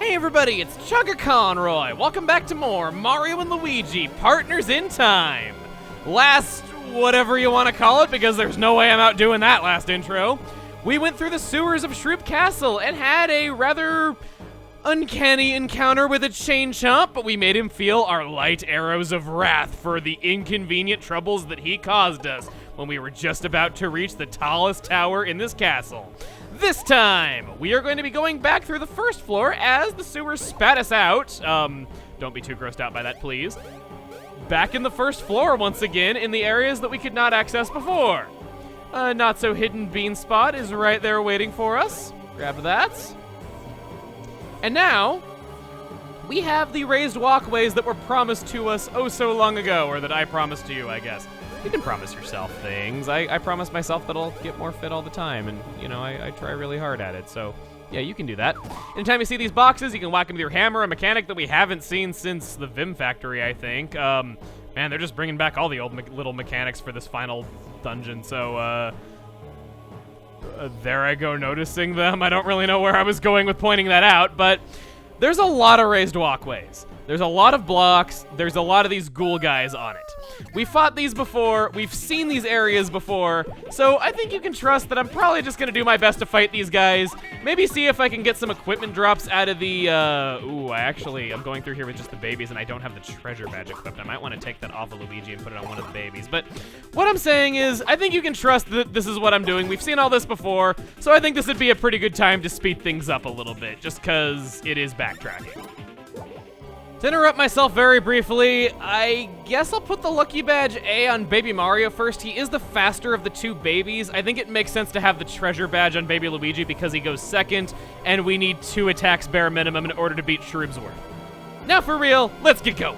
Hey everybody, it's Chugga Conroy. Welcome back to more Mario and Luigi, Partners in Time. Last, whatever you want to call it, because there's no way I'm out doing that last intro. We went through the sewers of Shroob Castle and had a rather uncanny encounter with a chain chomp, but we made him feel our light arrows of wrath for the inconvenient troubles that he caused us when we were just about to reach the tallest tower in this castle. This time, we are going to be going back through the first floor as the sewers spat us out. Don't be too grossed out by that, please. Back in the first floor once again in the areas that we could not access before. A not-so-hidden bean spot is right there waiting for us. Grab that. And now, we have the raised walkways that were promised to us oh so long ago, or that I promised to you, I guess. You can promise yourself things. I promise myself that I'll get more fit all the time, and, you know, I try really hard at it, so yeah, you can do that. Anytime you see these boxes, you can whack them with your hammer, a mechanic that we haven't seen since the Vim Factory, I think. Man, they're just bringing back all the old little mechanics for this final dungeon, so, there I go noticing them. I don't really know where I was going with pointing that out, but there's a lot of raised walkways. There's a lot of blocks. There's a lot of these ghoul guys on it. We fought these before. We've seen these areas before. So I think you can trust that I'm probably just going to do my best to fight these guys. Maybe see if I can get some equipment drops out of the, I'm going through here with just the babies and I don't have the treasure badge equipped. I might want to take that off of Luigi and put it on one of the babies. But what I'm saying is, I think you can trust that this is what I'm doing. We've seen all this before. So I think this would be a pretty good time to speed things up a little bit, just because it is backtracking. To interrupt myself very briefly, I guess I'll put the Lucky Badge A on Baby Mario first. He is the faster of the two babies. I think it makes sense to have the Treasure Badge on Baby Luigi because he goes second, and we need 2 attacks bare minimum in order to beat Shroob's worth. Now for real, let's get going.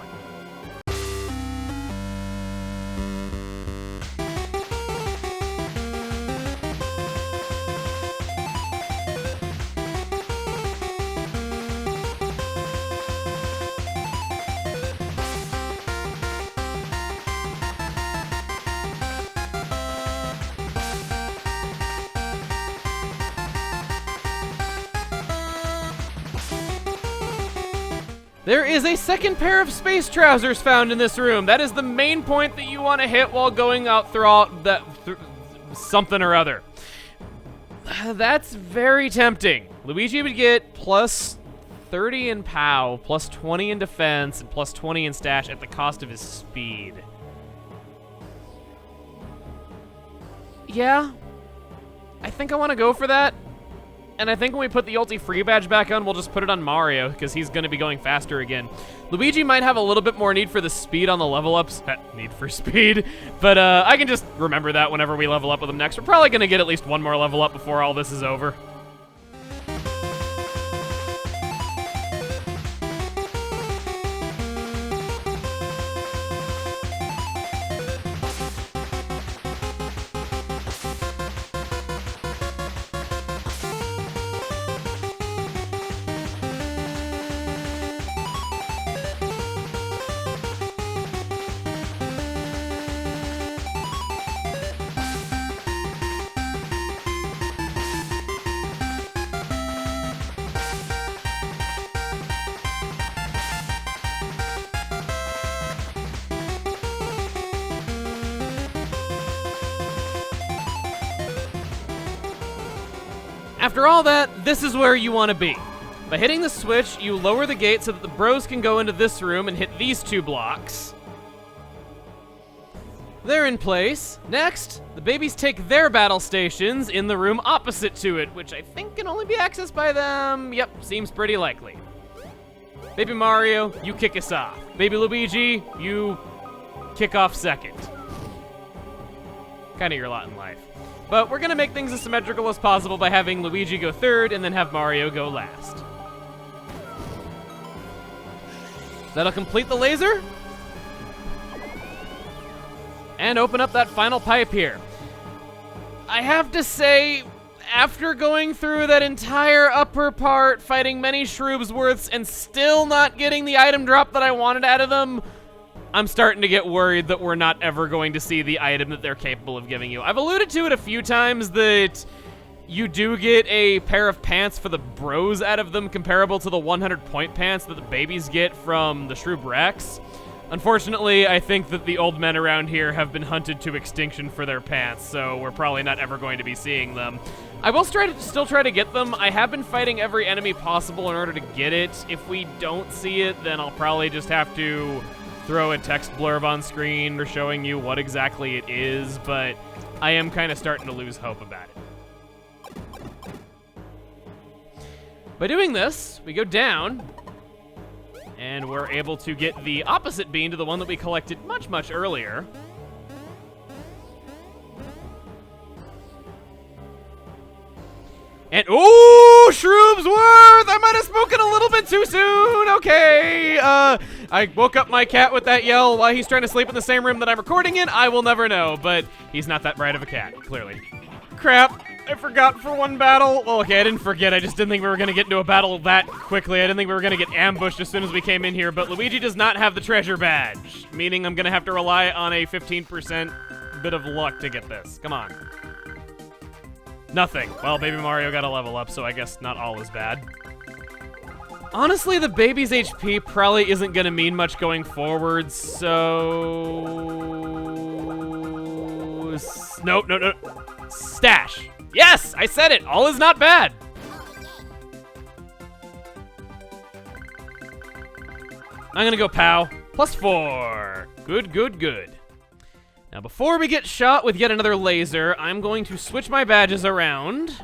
There is a second pair of space trousers found in this room. That is the main point that you want to hit while going out through something or other. That's very tempting. Luigi would get plus 30 in POW, plus 20 in defense, and plus 20 in stash at the cost of his speed. Yeah, I think I want to go for that. And I think when we put the ulti free badge back on, we'll just put it on Mario, because he's going to be going faster again. Luigi might have a little bit more need for the speed on the level ups. Need for speed. But I can just remember that whenever we level up with him next. We're probably going to get at least one more level up before all this is over. After all that, this is where you want to be. By hitting the switch, you lower the gate so that the bros can go into this room and hit these 2 blocks. They're in place. Next, the babies take their battle stations in the room opposite to it, which I think can only be accessed by them. Yep, seems pretty likely. Baby Mario, you kick us off. Baby Luigi, you kick off second. Kind of your lot in life. But we're gonna make things as symmetrical as possible by having Luigi go third and then have Mario go last. That'll complete the laser. And open up that final pipe here. I have to say, after going through that entire upper part, fighting many Shroob's worths, and still not getting the item drop that I wanted out of them, I'm starting to get worried that we're not ever going to see the item that they're capable of giving you. I've alluded to it a few times that You do get a pair of pants for the bros out of them, comparable to the 100-point pants that the babies get from the Shroob Rex. Unfortunately, I think that the old men around here have been hunted to extinction for their pants, so we're probably not ever going to be seeing them. I will still try to get them. I have been fighting every enemy possible in order to get it. If we don't see it, then I'll probably just have to throw a text blurb on screen or showing you what exactly it is, but I am kind of starting to lose hope about it. By doing this, we go down, and we're able to get the opposite bean to the one that we collected much, much earlier. And, ooh, Shroob's worth! I might have spoken a little bit too soon, okay. I woke up my cat with that yell while he's trying to sleep in the same room that I'm recording in. I will never know, but he's not that bright of a cat, clearly. Crap, I forgot for one battle. Well, okay, I didn't forget, I just didn't think we were gonna get into a battle that quickly. I didn't think we were gonna get ambushed as soon as we came in here, but Luigi does not have the treasure badge, meaning I'm gonna have to rely on a 15% bit of luck to get this. Come on. Nothing. Well, Baby Mario got a level up, so I guess not all is bad. Honestly, the baby's HP probably isn't gonna mean much going forward, so... Nope, no. Stash. Yes, I said it. All is not bad. I'm gonna go POW. +4. Good. Now, before we get shot with yet another laser, I'm going to switch my badges around.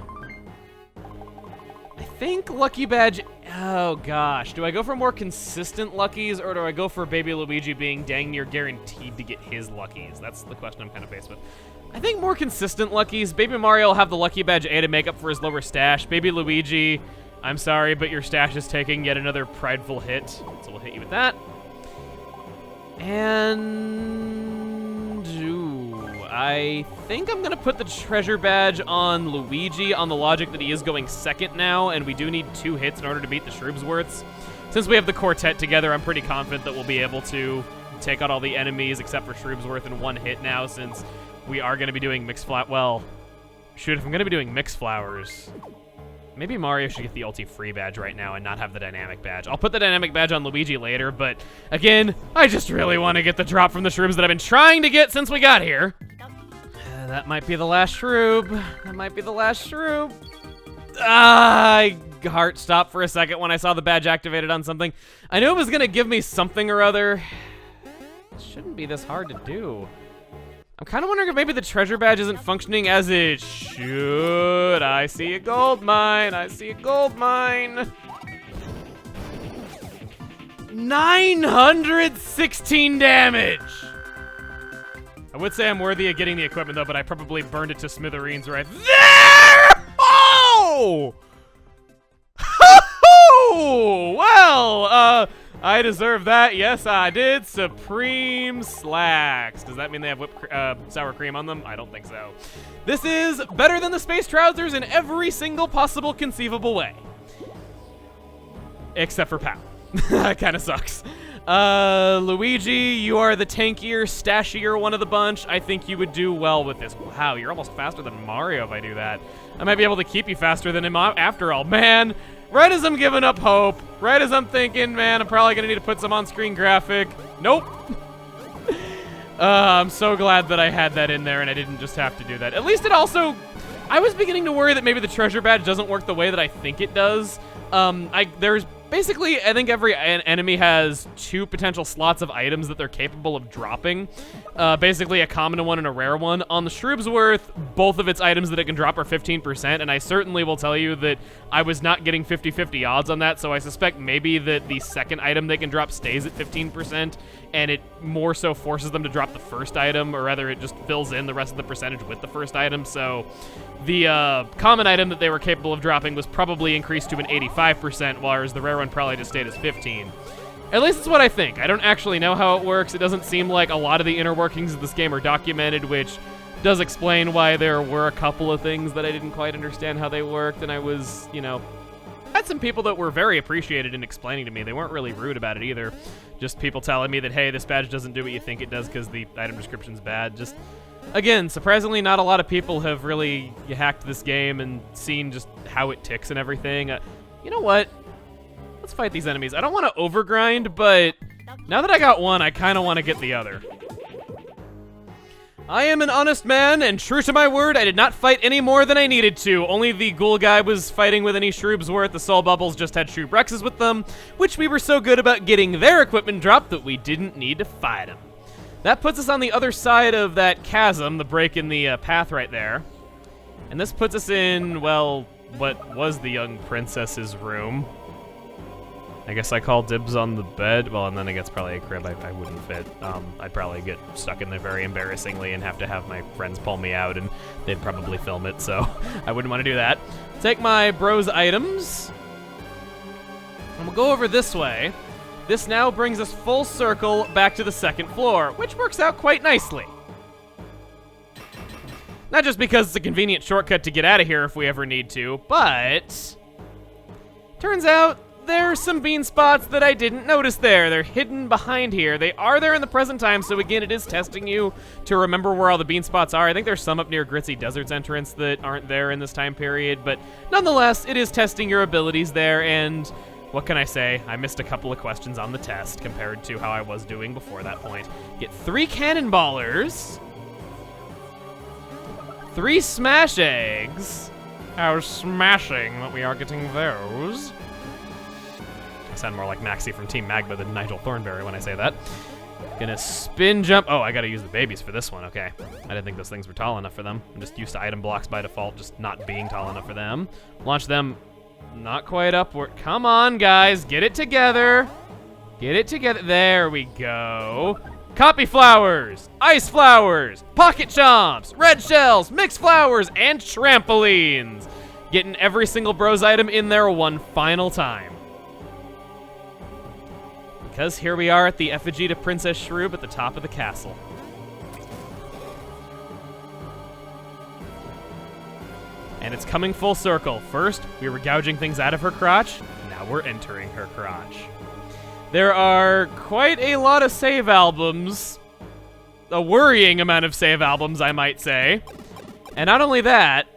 I think Lucky Badge... Oh, gosh. Do I go for more consistent Luckies, or do I go for Baby Luigi being dang near guaranteed to get his Luckies? That's the question I'm kind of faced with. I think more consistent Luckies. Baby Mario will have the Lucky Badge A to make up for his lower stash. Baby Luigi, I'm sorry, but your stash is taking yet another prideful hit. So we'll hit you with that. And... ooh, I think I'm gonna put the treasure badge on Luigi on the logic that he is going second now, and we do need 2 hits in order to beat the Shroobsworths. Since we have the quartet together, I'm pretty confident that we'll be able to take out all the enemies except for Shroobsworth in 1 hit now, since we are gonna be doing well, shoot, if I'm gonna be doing mixed flowers, maybe Mario should get the ulti free badge right now and not have the dynamic badge. I'll put the dynamic badge on Luigi later, but again, I just really want to get the drop from the Shroobs that I've been trying to get since we got here. That might be the last Shroob. My heart stopped for a second when I saw the badge activated on something. I knew it was gonna give me something or other. It shouldn't be this hard to do. I'm kind of wondering if maybe the treasure badge isn't functioning as it should. I see a gold mine. 916 damage. I would say I'm worthy of getting the equipment though, but I probably burned it to smithereens right there. Oh! Well, I deserve that. Yes, I did. Supreme Slacks. Does that mean they have sour cream on them? I don't think so. This is better than the space trousers in every single possible conceivable way. Except for POW. That kind of sucks. Luigi, you are the tankier, stashier one of the bunch. I think you would do well with this. Wow, you're almost faster than Mario if I do that. I might be able to keep you faster than him after all. Man, right as I'm giving up hope, right as I'm thinking, man, I'm probably gonna need to put some on-screen graphic. Nope. I'm so glad that I had that in there and I didn't just have to do that. At least it also... I was beginning to worry that maybe the treasure badge doesn't work the way that I think it does. There's basically, I think every enemy has 2 potential slots of items that they're capable of dropping. Basically a common one and a rare one. On the Shroobsworth, both of its items that it can drop are 15%, and I certainly will tell you that I was not getting 50-50 odds on that, so I suspect maybe that the second item they can drop stays at 15%, and it more so forces them to drop the first item, or rather it just fills in the rest of the percentage with the first item, so the common item that they were capable of dropping was probably increased to an 85%, whereas the rare one probably just stayed as 15%. At least it's what I think. I don't actually know how it works. It doesn't seem like a lot of the inner workings of this game are documented, which does explain why there were a couple of things that I didn't quite understand how they worked, and I was, you know, I had some people that were very appreciated in explaining to me. They weren't really rude about it either. Just people telling me that, hey, this badge doesn't do what you think it does because the item description's bad. Just, Again, surprisingly, not a lot of people have really hacked this game and seen just how it ticks and everything. You know what? Let's fight these enemies. I don't want to overgrind, but now that I got one, I kind of want to get the other. I am an honest man, and true to my word, I did not fight any more than I needed to. Only the ghoul guy was fighting with any Shroobs worth. The Soul Bubbles just had Shroob Rexes with them, which we were so good about getting their equipment dropped that we didn't need to fight them. That puts us on the other side of that chasm, the break in the path right there. And this puts us in, well, what was the young princess's room. I guess I call dibs on the bed. Well, and then it gets probably a crib. I wouldn't fit. I'd probably get stuck in there very embarrassingly and have to have my friends pull me out, and they'd probably film it, so I wouldn't want to do that. Take my bros items, and we'll go over this way. This now brings us full circle back to the second floor, which works out quite nicely. Not just because it's a convenient shortcut to get out of here if we ever need to, but turns out there's some bean spots that I didn't notice there. They're hidden behind here. They are there in the present time, so again, it is testing you to remember where all the bean spots are. I think there's some up near Gritzy Desert's entrance that aren't there in this time period, but nonetheless, it is testing your abilities there, and what can I say? I missed a couple of questions on the test compared to how I was doing before that point. Get 3 cannonballers, 3 smash eggs. How smashing that we are getting those. I sound more like Maxie from Team Magma than Nigel Thornberry when I say that. Gonna spin jump. Oh, I gotta use the babies for this one. Okay. I didn't think those things were tall enough for them. I'm just used to item blocks by default, just not being tall enough for them. Launch them not quite upward. Come on, guys. Get it together. Get it together. There we go. Copy flowers, ice flowers, pocket chomps, red shells, mixed flowers, and trampolines. Getting every single bros item in there one final time. Because here we are at the effigy to Princess Shroob at the top of the castle. And it's coming full circle. First, we were gouging things out of her crotch. Now we're entering her crotch. There are quite a lot of save albums. A worrying amount of save albums, I might say. And not only that,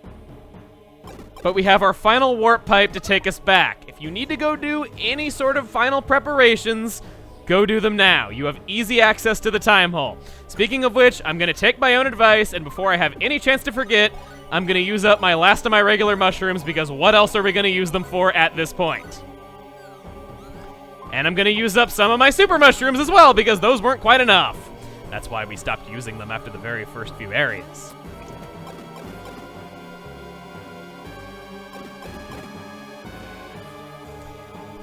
but we have our final warp pipe to take us back. If you need to go do any sort of final preparations, go do them now. You have easy access to the time hole. Speaking of which, I'm going to take my own advice, and before I have any chance to forget, I'm going to use up my last of my regular mushrooms, because what else are we going to use them for at this point? And I'm going to use up some of my super mushrooms as well, because those weren't quite enough. That's why we stopped using them after the very first few areas.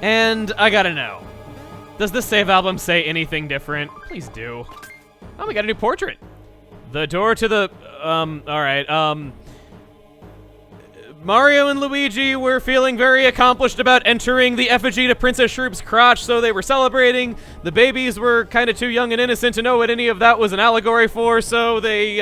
And I gotta know, does this save album say anything different? Please do. Oh, we got a new portrait. The door to the, alright, Mario and Luigi were feeling very accomplished about entering the effigy to Princess Shroob's crotch, so they were celebrating. The babies were kind of too young and innocent to know what any of that was an allegory for, so they,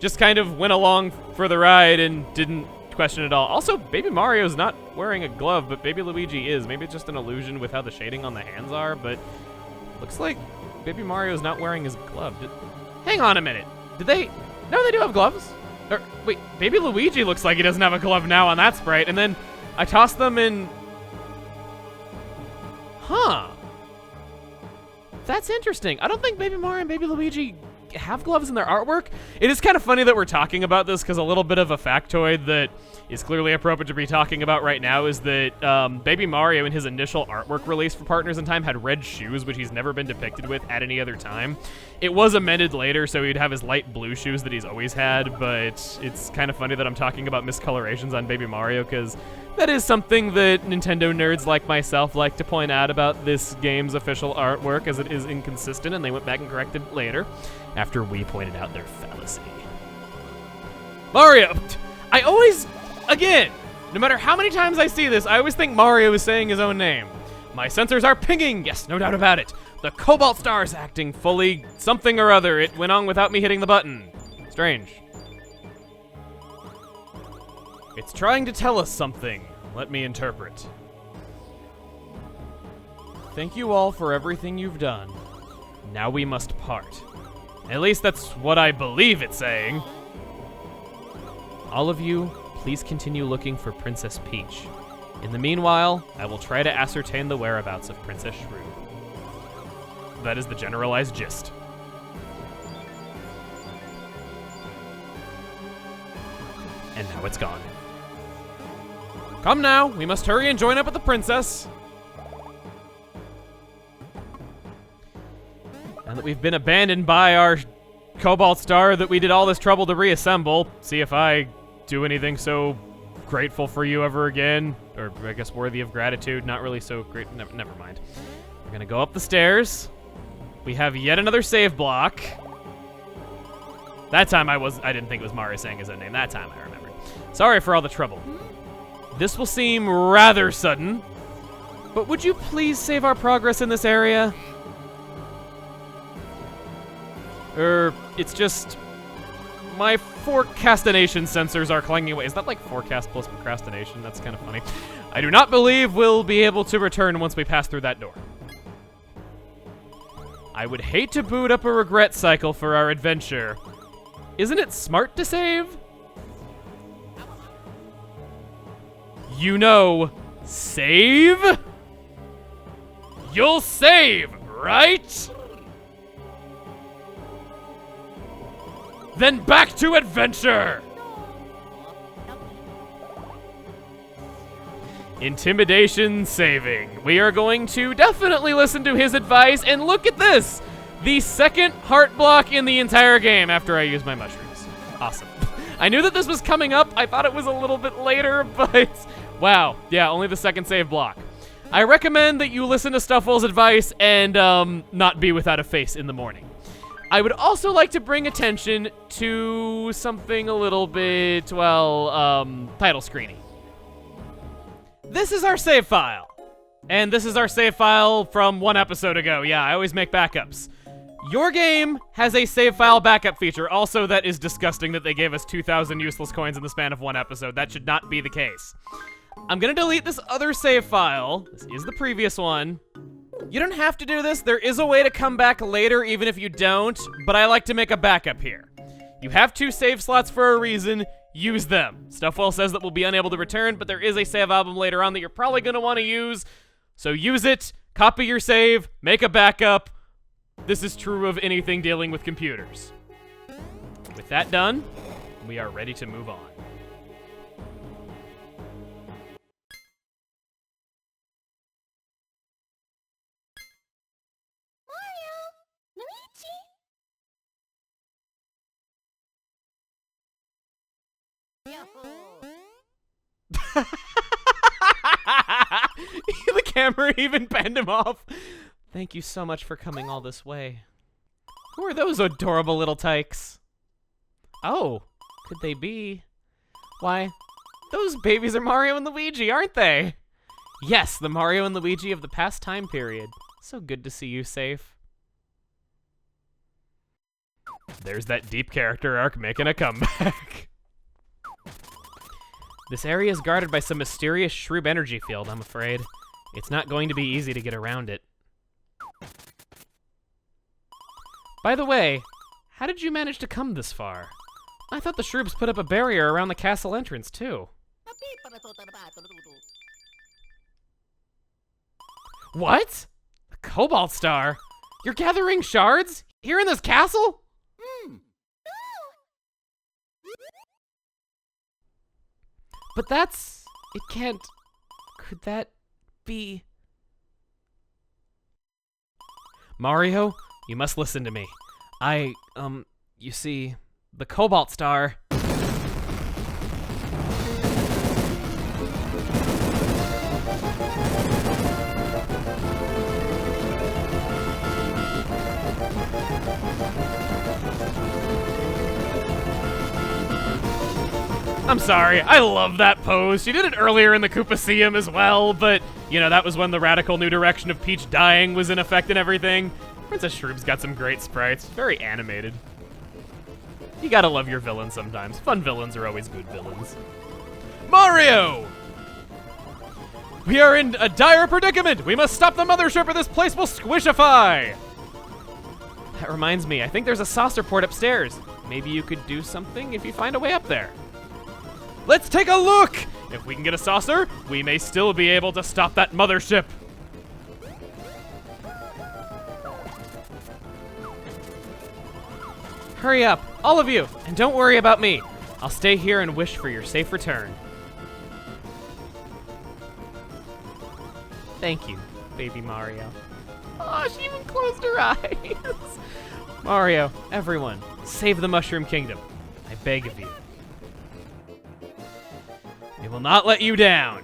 just kind of went along for the ride and didn't question at all. Also, Baby Mario's not wearing a glove, but Baby Luigi is. Maybe it's just an illusion with how the shading on the hands are, but looks like Baby Mario's not wearing his glove. Hang on a minute. Did they? No, they do have gloves. Or, wait, Baby Luigi looks like he doesn't have a glove now on that sprite, and then I tossed them in. Huh. That's interesting. I don't think Baby Mario and Baby Luigi have gloves in their artwork. It is kind of funny that we're talking about this, because a little bit of a factoid that is clearly appropriate to be talking about right now is that Baby Mario in his initial artwork release for Partners in Time had red shoes, which he's never been depicted with at any other time. It was amended later, so he'd have his light blue shoes that he's always had, but it's kind of funny that I'm talking about miscolorations on Baby Mario, because that is something that Nintendo nerds like myself like to point out about this game's official artwork, as it is inconsistent, and they went back and corrected it later, after we pointed out their fallacy. Mario! I always, again, no matter how many times I see this, I always think Mario is saying his own name. My sensors are pinging! Yes, no doubt about it. The Cobalt Star's acting fully something or other. It went on without me hitting the button. Strange. It's trying to tell us something. Let me interpret. Thank you all for everything you've done. Now we must part. At least that's what I believe it's saying. All of you, please continue looking for Princess Peach. In the meanwhile, I will try to ascertain the whereabouts of Princess Shroob. That is the generalized gist. And now it's gone. Come now, we must hurry and join up with the princess. Now that we've been abandoned by our Cobalt Star that we did all this trouble to reassemble, see if I do anything so grateful for you ever again. Or I guess worthy of gratitude, not really so great, never mind. We're gonna go up the stairs. We have yet another save block. That time I didn't think it was Mario saying his own name. That time I remembered. Sorry for all the trouble. This will seem rather sudden, but would you please save our progress in this area? It's just my forecastination sensors are clanging away. Is that like forecast plus procrastination? That's kind of funny. I do not believe we'll be able to return once we pass through that door. I would hate to boot up a regret cycle for our adventure. Isn't it smart to save? You know, save? You'll save, right? Then back to adventure! Intimidation saving. We are going to definitely listen to his advice, and look at this! The second heart block in the entire game after I use my mushrooms. Awesome. I knew that this was coming up. I thought it was a little bit later, but wow. Yeah, only the second save block. I recommend that you listen to Stuffwell's advice and not be without a face in the morning. I would also like to bring attention to something a little bit, well, title screeny. This is our save file. And this is our save file from 1 episode ago. Yeah, I always make backups. Your game has a save file backup feature. Also, that is disgusting that they gave us 2,000 useless coins in the span of 1 episode. That should not be the case. I'm gonna delete this other save file. This is the previous one. You don't have to do this. There is a way to come back later even if you don't, but I like to make a backup here. You have 2 save slots for a reason. Use them. Stuffwell says that we'll be unable to return, but there is a save album later on that you're probably gonna want to use. So use it, copy your save, make a backup. This is true of anything dealing with computers. With that done, we are ready to move on. The camera even penned him off. Thank you so much for coming all this way. Who are those adorable little tykes? Oh, could they be? Why, those babies are Mario and Luigi, aren't they? Yes, the Mario and Luigi of the past time period. So good to see you safe. There's that deep character arc making a comeback. This area is guarded by some mysterious Shroob energy field, I'm afraid. It's not going to be easy to get around it. By the way, how did you manage to come this far? I thought the Shroobs put up a barrier around the castle entrance, too. What? A Cobalt Star? You're gathering shards? Here in this castle? But that's... it can't... could that be... Mario, you must listen to me. You see, the Cobalt Star... I'm sorry, I love that pose. She did it earlier in the Koopaceum as well, but, you know, that was when the radical new direction of Peach dying was in effect and everything. Princess Shroob's got some great sprites. Very animated. You gotta love your villains sometimes. Fun villains are always good villains. Mario! We are in a dire predicament! We must stop the mothership or this place will squishify! That reminds me, I think there's a saucer port upstairs. Maybe you could do something if you find a way up there. Let's take a look! If we can get a saucer, we may still be able to stop that mothership. Hurry up, all of you, and don't worry about me. I'll stay here and wish for your safe return. Thank you, baby Mario. Oh, she even closed her eyes. Mario, everyone, save the Mushroom Kingdom. I beg of you. We will not let you down.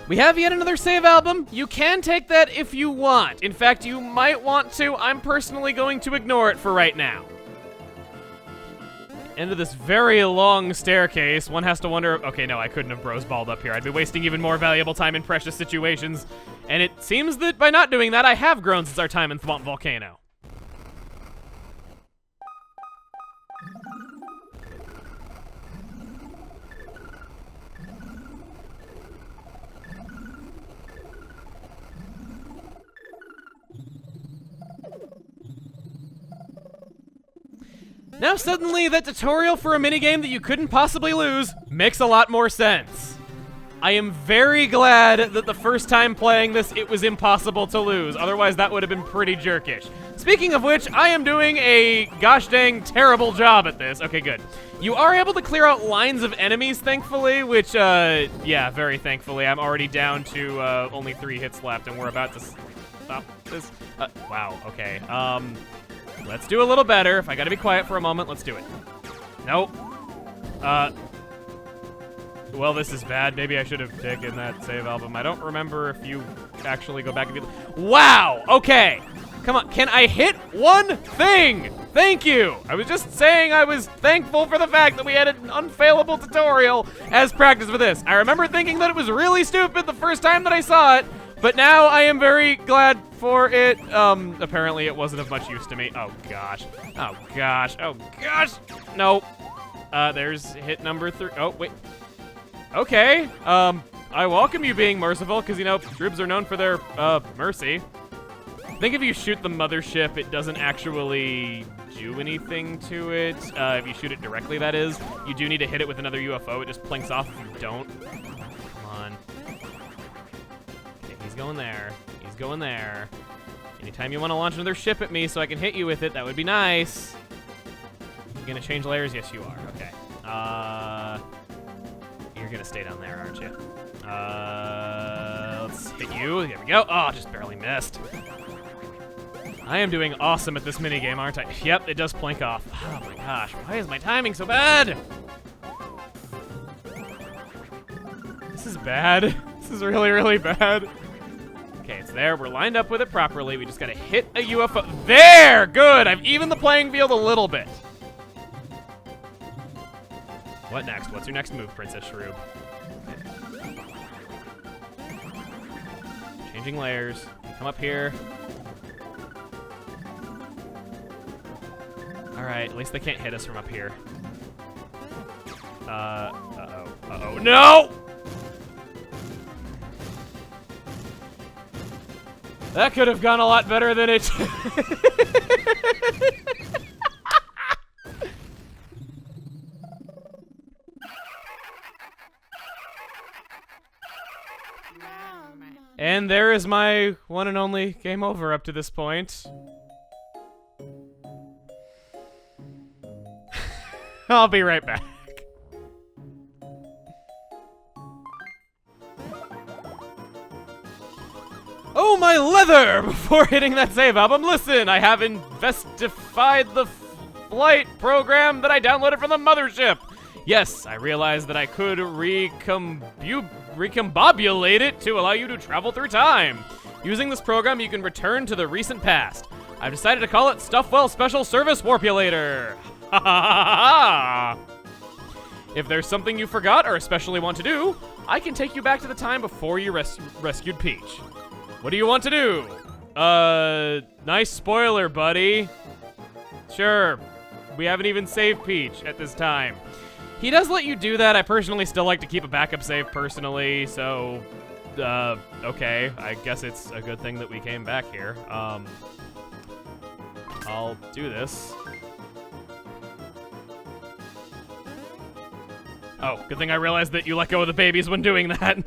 We have yet another save album. You can take that if you want. In fact, you might want to. I'm personally going to ignore it for right now. End of this very long staircase. One has to wonder, okay, no, I couldn't have bros balled up here. I'd be wasting even more valuable time in precious situations. And it seems that by not doing that, I have grown since our time in Thwomp Volcano. Now suddenly, that tutorial for a minigame that you couldn't possibly lose makes a lot more sense. I am very glad that the first time playing this, it was impossible to lose. Otherwise, that would have been pretty jerkish. Speaking of which, I am doing a gosh dang terrible job at this. Okay, good. You are able to clear out lines of enemies, thankfully, which, yeah, very thankfully. I'm already down to only 3 hits left, and we're about to stop this. Wow, okay. Let's do a little better. If I gotta be quiet for a moment, let's do it. Nope. Well, this is bad. Maybe I should have taken that save album. I don't remember if you actually go back and do... Wow! Okay! Come on, can I hit one thing? Thank you! I was just saying I was thankful for the fact that we had an unfailable tutorial as practice for this. I remember thinking that it was really stupid the first time that I saw it, but now I am very glad for it. Apparently it wasn't of much use to me. Oh gosh. Oh gosh. Oh gosh! No. There's hit number 3. Oh, wait. Okay, I welcome you being merciful, because, you know, Shroobs are known for their, mercy. I think if you shoot the mothership, it doesn't actually do anything to it. If you shoot it directly, that is. You do need to hit it with another UFO. It just plinks off if you don't. Come on. Okay, he's going there. He's going there. Anytime you want to launch another ship at me so I can hit you with it, that would be nice. You gonna change layers? Yes, you are. Okay. You're gonna stay down there, aren't you? Let's hit you. There we go. Oh, just barely missed. I am doing awesome at this minigame, aren't I? Yep, it does plink off. Oh my gosh, why is my timing so bad? This is bad. This is really, really bad. Okay, it's there. We're lined up with it properly. We just gotta hit a UFO. There! Good! I've evened the playing field a little bit. What next? What's your next move, Princess Shroob? Changing layers. Come up here. Alright, at least they can't hit us from up here. Uh-oh. Uh-oh. No! That could have gone a lot better than it. And there is my one and only game over up to this point. I'll be right back. Oh, my leather! Before hitting that save album, listen, I have investified the flight program that I downloaded from the mothership. Yes, I realized that I could recombobulate it to allow you to travel through time. Using this program, you can return to the recent past. I've decided to call it Stuffwell Special Service Warpulator. Ha ha ha ha! If there's something you forgot or especially want to do, I can take you back to the time before you rescued Peach. What do you want to do? Nice spoiler, buddy. Sure, we haven't even saved Peach at this time. He does let you do that. I personally still like to keep a backup save personally, so, okay. I guess it's a good thing that we came back here. I'll do this. Oh, good thing I realized that you let go of the babies when doing that.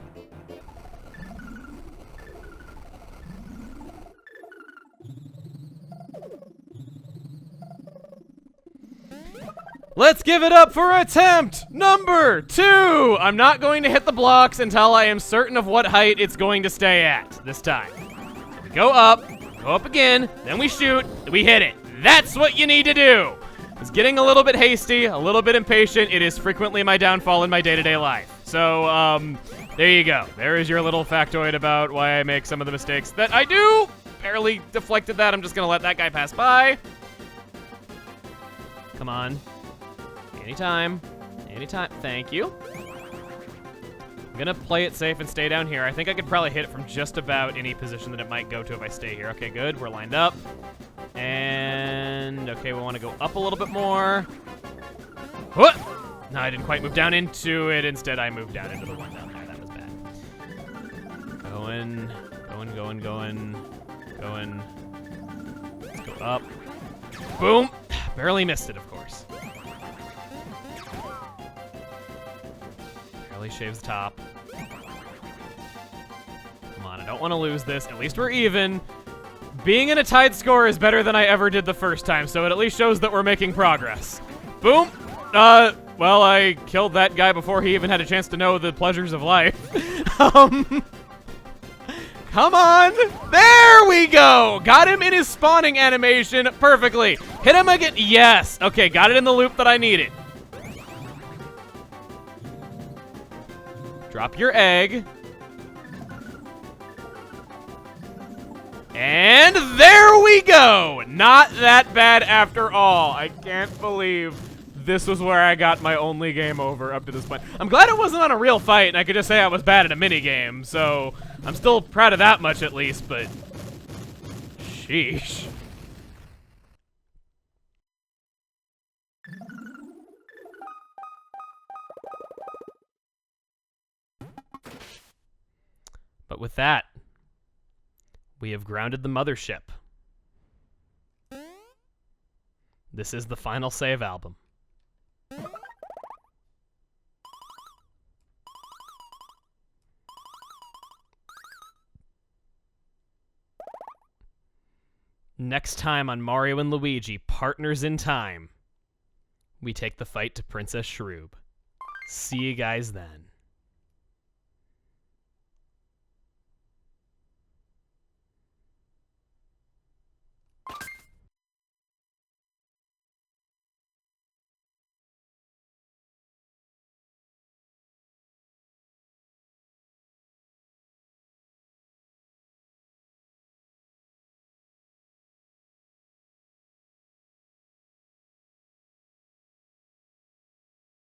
Let's give it up for attempt number 2! I'm not going to hit the blocks until I am certain of what height it's going to stay at this time. We go up again, then we shoot, we hit it. That's what you need to do! It's getting a little bit hasty, a little bit impatient. It is frequently my downfall in my day-to-day life. So, there you go. There is your little factoid about why I make some of the mistakes that I do. Barely deflected that. I'm just gonna let that guy pass by. Come on. Anytime. Anytime. Thank you. I'm gonna play it safe and stay down here. I think I could probably hit it from just about any position that it might go to if I stay here. Okay, good. We're lined up. And, okay, we want to go up a little bit more. What? No, I didn't quite move down into it. Instead, I moved down into the one down there. That was bad. Going. Let's go up. Boom. Barely missed it, of course. Barely shaves the top. Come on, I don't want to lose this. At least we're even. Being in a tied score is better than I ever did the first time, so it at least shows that we're making progress. Boom. Well, I killed that guy before he even had a chance to know the pleasures of life. Come on. There we go. Got him in his spawning animation perfectly. Hit him again. Yes. Okay, got it in the loop that I needed. Drop your egg. And there we go! Not that bad after all. I can't believe this was where I got my only game over up to this point. I'm glad it wasn't on a real fight and I could just say I was bad at a minigame, so I'm still proud of that much at least, but sheesh. But with that, we have grounded the mothership. This is the final save album. Next time on Mario and Luigi, Partners in Time, we take the fight to Princess Shroob. See you guys then.